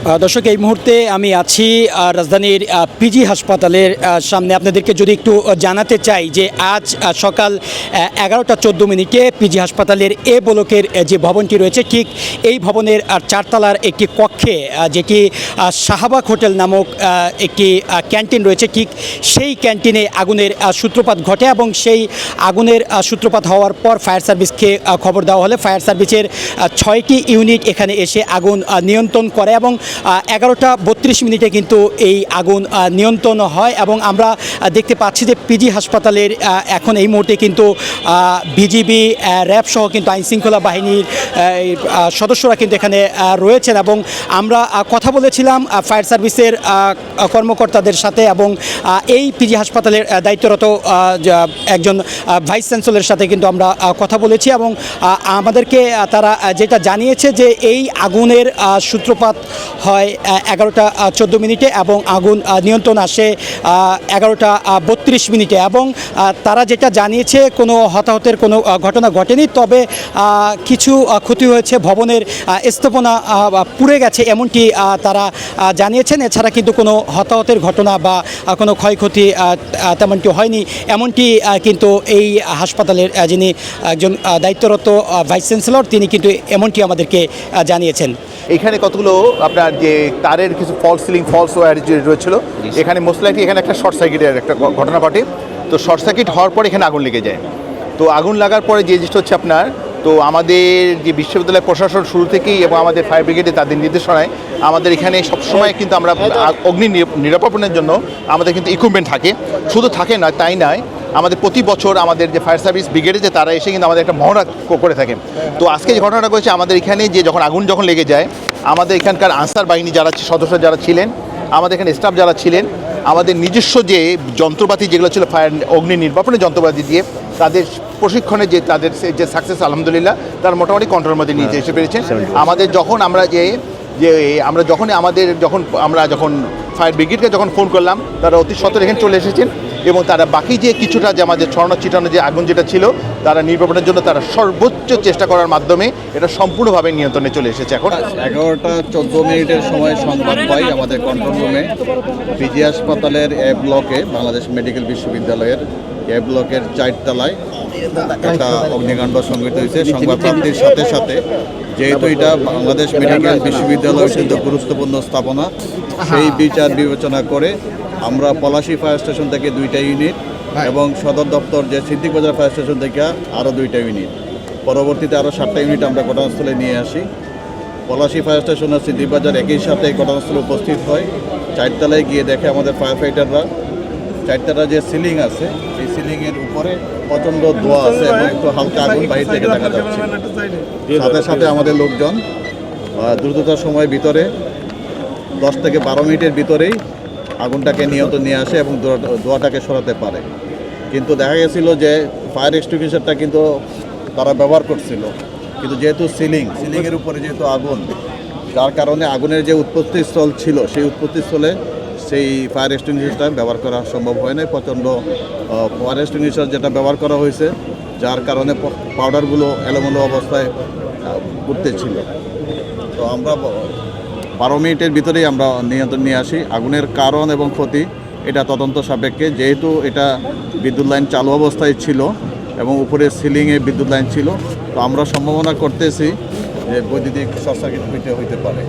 দর্শক, এই মুহূর্তে আমি আছি রাজধানীর পিজি হাসপাতালের সামনে। আপনাদেরকে যদি একটু জানাতে চাই যে আজ সকাল 11টা 14 মিনিটে পিজি হাসপাতালের এ ব্লকের যে ভবনটি রয়েছে, ঠিক এই ভবনের 4তলার একটি কক্ষে, যেটি শাহবাগ হোটেল নামক একটি ক্যান্টিন রয়েছে, ঠিক সেই ক্যান্টিনে আগুনের সূত্রপাত ঘটে এবং সেই আগুনের সূত্রপাত হওয়ার পর ফায়ার সার্ভিসকে খবর দেওয়া হলে ফায়ার সার্ভিসের 6টি ইউনিট এখানে এসে আগুন নিয়ন্ত্রণ করে এবং 11টা 32 মিনিটে কিন্তু এই আগুন নিয়ন্ত্রণ হয়। এবং আমরা দেখতে পাচ্ছি যে পিজি হাসপাতালের এখন এই মুহূর্তে কিন্তু বিজিবি, র্যাব সহ কিন্তু আইনশৃঙ্খলা বাহিনীর সদস্যরা কিন্তু এখানে রয়েছেন এবং আমরা কথা বলেছিলাম ফায়ার সার্ভিসের কর্মকর্তাদের সাথে এবং এই পিজি হাসপাতালের দায়িত্বরত একজন ভাইস চ্যান্সেলরের সাথে কিন্তু আমরা কথা বলেছি এবং আমাদেরকে তারা যেটা জানিয়েছে যে এই আগুনের সূত্রপাত হয় 11টা 14 মিনিটে এবং আগুন নিয়ন্ত্রণ আসে 11টা 32 মিনিটে এবং তারা যেটা জানিয়েছে কোনো হতাহতের কোনো ঘটনা ঘটেনি, তবে কিছু ক্ষতি হয়েছে, ভবনের স্থাপনা পুড়ে গেছে এমনটি তারা জানিয়েছেন। এছাড়া কিন্তু কোনো হতাহতের ঘটনা বা কোনো ক্ষয়ক্ষতি তেমনটি হয়নি এমনটি কিন্তু এই হাসপাতালের যিনি একজন দায়িত্বরত ভাইস চ্যান্সেলর তিনি কিন্তু এমনটি আমাদেরকে জানিয়েছেন। এখানে কতগুলো আপনার যে তারের কিছু ফলস সিলিং ফলস ওয়্যার রয়েছিল, এখানে মোস্ট লাইকলি এখানে একটা শর্ট সার্কিটের একটা ঘটনা ঘটে। তো শর্ট সার্কিট হওয়ার পর এখানে আগুন লেগে যায়। তো আগুন লাগার পরে যে জিনিসটা হচ্ছে আপনার, তো আমাদের যে বিশ্ববিদ্যালয় প্রশাসন শুরু থেকেই এবং আমাদের ফায়ার ব্রিগেডে তাদের নির্দেশনায় আমাদের এখানে সবসময় কিন্তু আমরা অগ্নি নিরাপত্তার জন্য আমাদের কিন্তু ইকুইপমেন্ট থাকে, শুধু থাকে না তাই নয়, আমাদের প্রতি বছর আমাদের যে ফায়ার সার্ভিস ব্রিগেডে যে তারা এসে কিন্তু আমাদের একটা মহড়া করে থাকেন। তো আজকে যে ঘটনাটা করেছে আমাদের এখানে যে আগুন যখন লেগে যায়, আমাদের এখানকার আনসার বাহিনী যারা সদস্য যারা ছিলেন, আমাদের এখানে স্টাফ যারা ছিলেন, আমাদের নিজস্ব যে যন্ত্রপাতি যেগুলো ছিল ফায়ার অগ্নি নির্বাপনের যন্ত্রপাতি দিয়ে তাদের প্রশিক্ষণে যে তাদের যে সাকসেস আলহামদুলিল্লাহ তারা মোটামুটি কন্ট্রোলের মধ্যে নিয়ে এসে পেরেছেন। আমাদের যখন আমরা যখন ফায়ার ব্রিগেডকে যখন ফোন করলাম, তারা অতি সত্বর এখানে চলে এসেছেন এবং তারা বাকি যে কিছুটা যে আমাদের ছড়ানো ছিটানো যে আগুন যেটা ছিল তারা নির্বাপনের জন্য তারা সর্বোচ্চ চেষ্টা করার মাধ্যমে এটা সম্পূর্ণভাবে নিয়ন্ত্রণে চলে এসেছে। এখন 11টা 14 মিনিটের সময় সংবাদ পাই আমাদের কন্ট্রোল রুমে পিজি হাসপাতালের এ ব্লকে, বাংলাদেশ মেডিকেল বিশ্ববিদ্যালয়ের এ ব্লকের 4তলায় একটা অগ্নিকাণ্ড সংঘটিত হয়েছে। সংবাদ প্রাপ্তির সাথে সাথে যেহেতু এটা বাংলাদেশ মেডিকেল বিশ্ববিদ্যালয়ের অত্যন্ত গুরুত্বপূর্ণ স্থাপনা, সেই বিচার বিবেচনা করে আমরা পলাশী ফায়ার স্টেশন থেকে 2টা ইউনিট এবং সদর দপ্তর যে সিদ্দিক বাজার ফায়ার স্টেশন থেকে আরও 2টা ইউনিট, পরবর্তীতে আরও 7টা ইউনিট আমরা ঘটনাস্থলে নিয়ে আসি। পলাশী ফায়ার স্টেশন আর সিদ্দিক বাজার একই সাথে ঘটনাস্থলে উপস্থিত হয়। 4তলায় গিয়ে দেখে আমাদের ফায়ার ফাইটাররা 4তলার যে সিলিং আছে সেই সিলিংয়ের উপরে প্রচণ্ড ধোঁয়া আছে এবং একটু হালকা আগুন বাহির থেকে দেখা যাচ্ছে। সাথে সাথে আমাদের লোকজন দ্রুততার সময় ভিতরে 10 থেকে 12 মিনিটের ভিতরেই আগুনটাকে নিয়ন্ত্রণ নিয়ে আসে এবং ধোঁয়াটাকে সরাতে পারে। কিন্তু দেখা গেছিল যে ফায়ার এক্সটিংগুইশারটা কিন্তু তারা ব্যবহার করছিল, কিন্তু যেহেতু সিলিংয়ের উপরে যেহেতু আগুন, যার কারণে আগুনের যে উৎপত্তিস্থল ছিল সেই উৎপত্তিস্থলে সেই ফায়ার এক্সটিংগুইশারটা ব্যবহার করা সম্ভব হয় না। প্রচণ্ড ফায়ার এক্সটিংগুইশার যেটা ব্যবহার করা হয়েছে, যার কারণে পাউডারগুলো এলোমেলো অবস্থায় উঠতেছিল। তো আমরা 12 মিনিটের ভিতরেই আমরা নিয়ন্ত্রণ নিয়ে আসি। আগুনের কারণ এবং ক্ষতি এটা তদন্ত সাপেক্ষে, যেহেতু এটা বিদ্যুৎ লাইন চালু অবস্থায় ছিল এবং উপরে সিলিংয়ে বিদ্যুৎ লাইন ছিল, তো আমরা সম্ভাবনা করতেছি যে বৈদ্যুতিক শর্ট সার্কিট হইতে পারে।